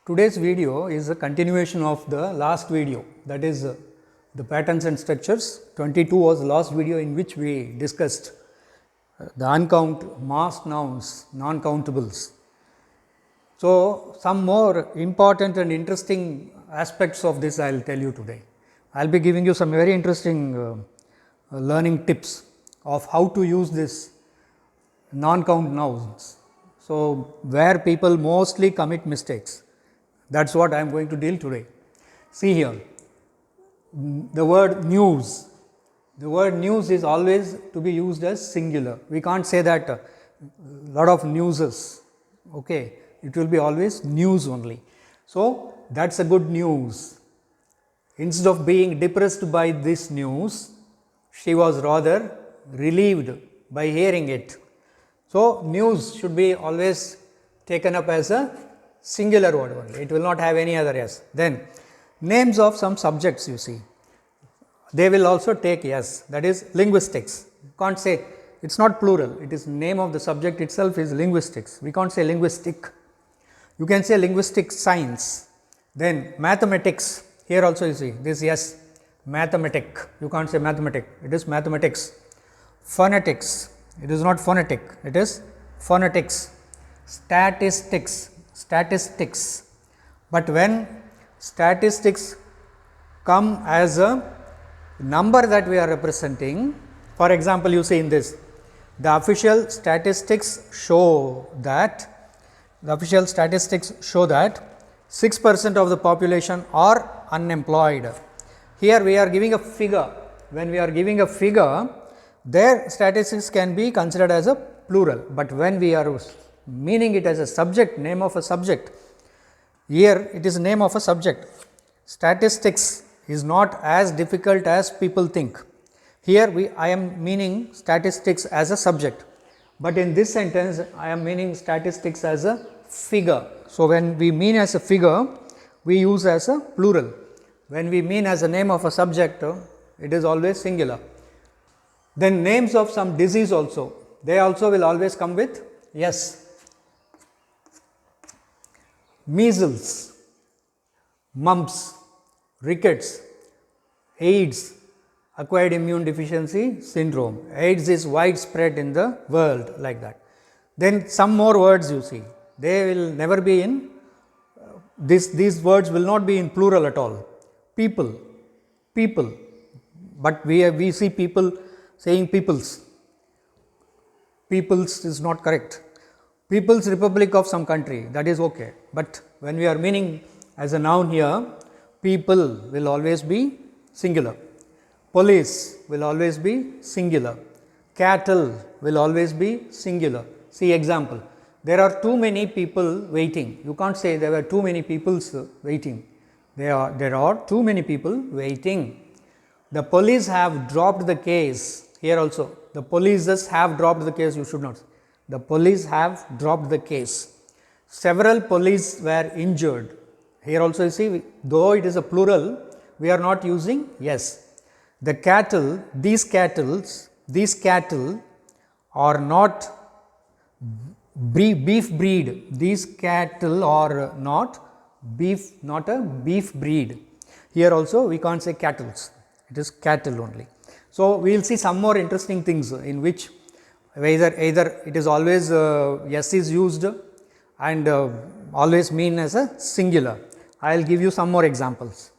Today's video is a continuation of the last video, that is the patterns and structures. 22 was the last video in which we discussed the masked nouns, non-countables. So, some more important and interesting aspects of this I will tell you today. I will be giving you some very interesting learning tips of how to use this non-count nouns. So, where people mostly commit mistakes, that is what I am going to deal today. See here, the word news. The word news is always to be used as singular. We can't say that lot of newses, okay. It will be always news only. So, that is a good news. Instead of being depressed by this news, she was rather relieved by hearing it. So, news should be always taken up as a singular word only, it will not have any other s. Then names of some subjects, you see, they will also take s, that is linguistics. You can't say, it is not plural, it is name of the subject itself is linguistics, we can't say linguistic. You can say linguistic science. Then mathematics, here also you see this yes, mathematic, you can't say mathematic, it is mathematics. Phonetics, it is not phonetic, it is phonetics. Statistics, statistics, but when statistics come as a number that we are representing, for example, you see in this, the official statistics show that 6% of the population are unemployed. Here we are giving a figure. When we are giving a figure, their statistics can be considered as a plural, but when we are meaning it as a subject, name of a subject, here it is name of a subject. Statistics is not as difficult as people think. Here I am meaning statistics as a subject, but in this sentence I am meaning statistics as a figure. So, when we mean as a figure, we use as a plural. When we mean as a name of a subject, it is always singular. Then names of some disease also, they also will always come with yes. Measles, mumps, rickets, AIDS, acquired immune deficiency syndrome. AIDS is widespread in the world like that. Then some more words you see, they will never be in these words will not be in plural at all. People, but we see people saying peoples. Peoples is not correct. People's Republic of some country, that is okay, but when we are meaning as a noun here, people will always be singular. Police will always be singular. Cattle will always be singular. See example, there are too many people waiting. You can't say there were too many people waiting. There are too many people waiting. The police have dropped the case. Here also, the police have dropped the case. You should not. The police have dropped the case. Several police were injured. Here also you see, though it is a plural, we are not using yes. The cattle, these cattle are not beef breed. These cattle are not a beef breed. Here also we can't say cattle, it is cattle only. So, we will see some more interesting things in which either it is always yes is used and always mean as a singular. I will give you some more examples.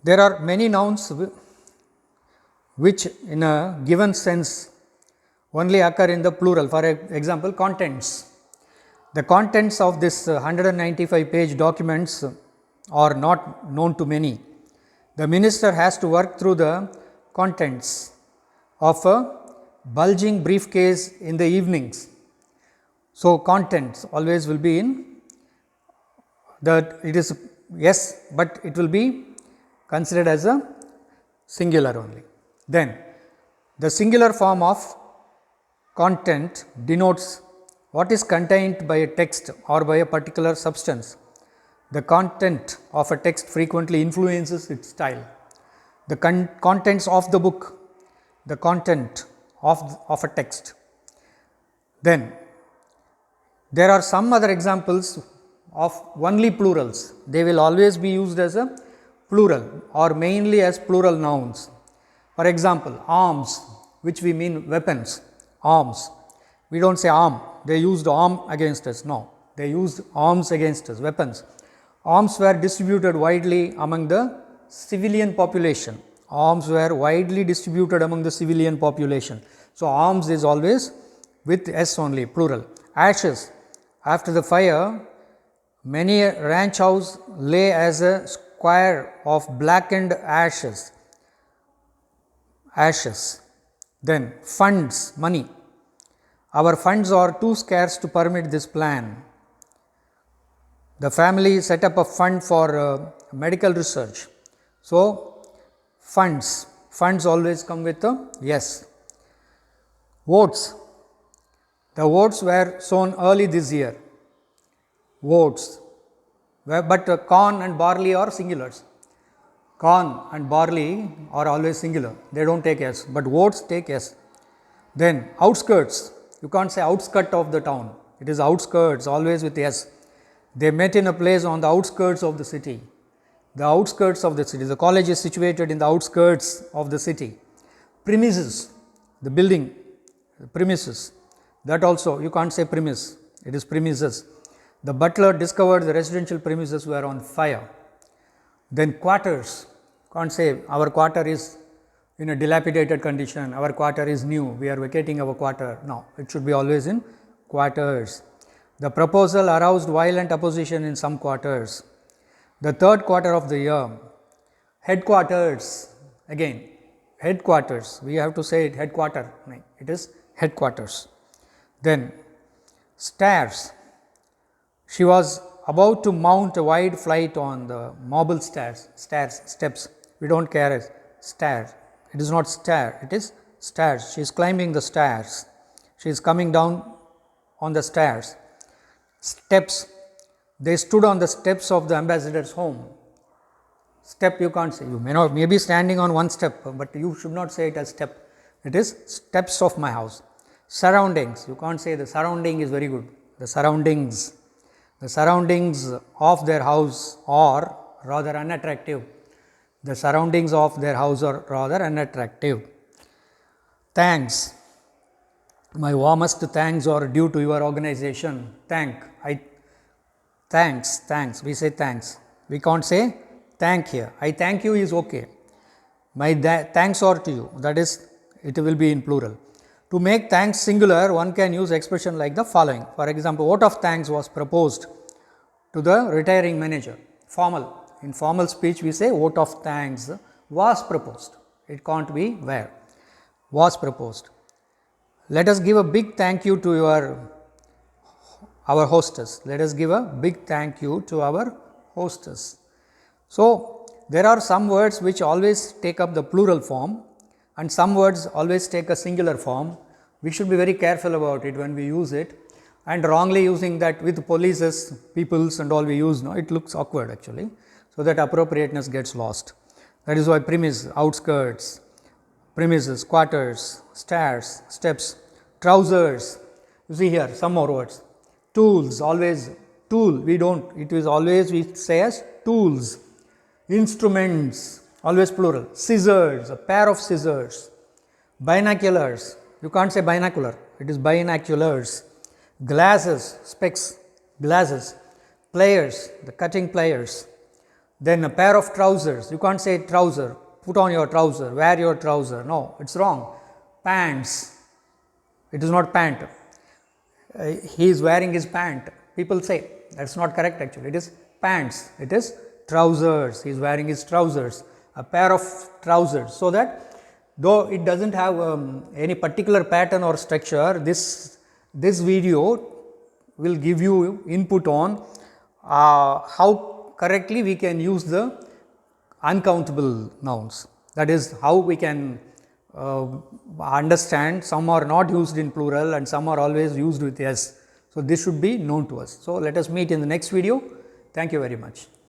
There are many nouns which in a given sense only occur in the plural. For example, contents. The contents of this 195 page documents are not known to many. The minister has to work through the contents of a bulging briefcase in the evenings. So, contents always will be in that it is yes, but it will be considered as a singular only. Then the singular form of content denotes what is contained by a text or by a particular substance. The content of a text frequently influences its style. The contents of the book, the content of a text. Then there are some other examples of only plurals. They will always be used as a plural or mainly as plural nouns. For example, arms, which we mean weapons, arms. We do not say arm, they used arm against us, no, they used arms against us, weapons. Arms were distributed widely among the civilian population. Arms were widely distributed among the civilian population. So, arms is always with S only, plural. Ashes, after the fire, many a ranch house lay as a square of blackened ashes. Ashes. Then funds, money. Our funds are too scarce to permit this plan. The family set up a fund for medical research. So, funds always come with a yes. Votes, the votes were sown early this year. Votes, but corn and barley are singulars. Corn and barley are always singular, they do not take S, but votes take S. Then outskirts, you can't say outskirt of the town, it is outskirts always with S. They met in a place on the outskirts of the city. The outskirts of the city, the college is situated in the outskirts of the city. Premises, the building, the premises, that also you can't say premise, it is premises. The butler discovered the residential premises were on fire. Then quarters, can't say our quarter is in a dilapidated condition, our quarter is new, we are vacating our quarter. No, it should be always in quarters. The proposal aroused violent opposition in some quarters. The third quarter of the year. Headquarters, again headquarters, we have to say it headquarter, it is headquarters. Then stairs, she was about to mount a wide flight on the marble steps, we do not care as stairs, it is not stair, it is stairs, she is climbing the stairs, she is coming down on the stairs. Steps, they stood on the steps of the ambassador's home. Step you can't say, you may be standing on one step, but you should not say it as step, it is steps of my house. Surroundings, you can't say the surrounding is very good, the surroundings of their house are rather unattractive. The surroundings of their house are rather unattractive. Thanks, my warmest thanks are due to your organization. Thanks, we say thanks. We can't say thank here. I thank you is okay. My thanks are to you, that is, it will be in plural. To make thanks singular, one can use expression like the following. For example, vote of thanks was proposed to the retiring manager. Formal. In formal speech, we say vote of thanks was proposed. It can't be where. Was proposed. Let us give a big thank you to our hostess. Let us give a big thank you to our hostess. So, there are some words which always take up the plural form and some words always take a singular form. We should be very careful about it when we use it, and wrongly using that with polices, peoples and all we use, no, it looks awkward actually. So, that appropriateness gets lost. That is why premise, outskirts, premises, quarters, stairs, steps, trousers. You see here some more words. Tools, always tool, we don't, it is always we say as tools. Instruments, always plural. Scissors, a pair of scissors. Binoculars, you can't say binocular, it is binoculars. Glasses, specs, glasses. Pliers, the cutting pliers. Then a pair of trousers, you can't say trouser, put on your trouser, wear your trouser, no, it is wrong. Pants, it is not pant, he is wearing his pant, people say that is not correct actually, it is pants, it is trousers, he is wearing his trousers, a pair of trousers. So, that though it does not have any particular pattern or structure, this video will give you input on how correctly we can use the uncountable nouns. That is how we can understand some are not used in plural and some are always used with S. So, this should be known to us. So, let us meet in the next video. Thank you very much.